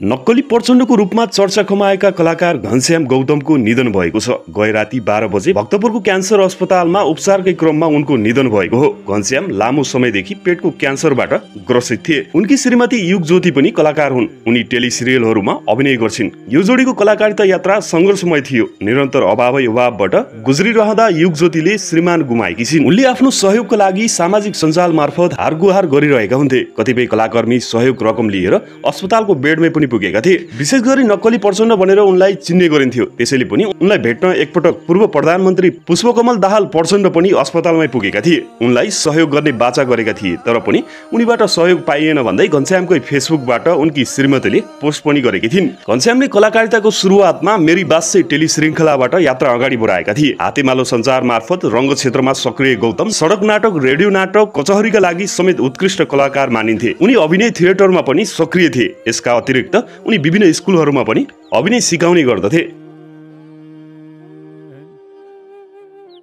नक्कली प्रचण्डको रूपमा चर्चा कमाएका कलाकार घनश्याम गौतमको निधन भएको छ। गए राति 12 बजे भक्तपुरको क्यान्सर अस्पतालमा उपचारकै क्रममा उनको निधन भएको हो। घनश्याम लामो समयदेखि पेटको क्यान्सरबाट ग्रसित थिए। उनकी श्रीमती युगज्योति पनि कलाकार हुन्। उनी टेलिसिरियलहरूमा अभिनय गर्छिन्। यो जोडीको कलाकारिता यात्रा सङ्घर्षमय थियो। निरन्तर अभावबाट गुज्रिरहँदा युगज्योतिले श्रीमान गुमाएकी छिन्। उनले आफ्नो सहयोगका लागि सामाजिक सञ्जाल मार्फत हारगुहार गरिरहेका हुन्थे। कतिपय कलाकर्मी सहयोग रकम लिएर अस्पतालको बेडमै पनि पुगेका थिए। विशेष गरी नक्कली प्रचण्ड भनेर उनलाई चिन्ने गरिन्थ्यो। त्यसैले पनि उनलाई भेट्न एकपटक पूर्व प्रधानमन्त्री पुष्पकमल दाहाल प्रचण्ड पनि अस्पतालमै पुगेका थिए। उनलाई सहयोग गर्ने बाचा गरेका थिए, तर पनि उनीबाट सहयोग पाइएन भन्दै घनश्यामकै फेसबुकबाट उनकी श्रीमतीले पोस्ट पनि गरेकी थिइन्। घनश्यामले कलाकारिताको सुरुवातमा मेरी बास से टेली श्रृङ्खलाबाट यात्रा अगाडि बढाएका थिए। हातेमालो सञ्चार मार्फत रङ्ग क्षेत्रमा सक्रिय गौतम सडक नाटक, रेडियो नाटक, कचहरीका लागि समेत उत्कृष्ट कलाकार मानिन्थे। उनी अभिनय थिएटरमा पनि सक्रिय थिए। यसका अतिरिक्त उनी विभिन्न स्कुलहरूमा पनि अभिनय सिकाउने गर्दथे।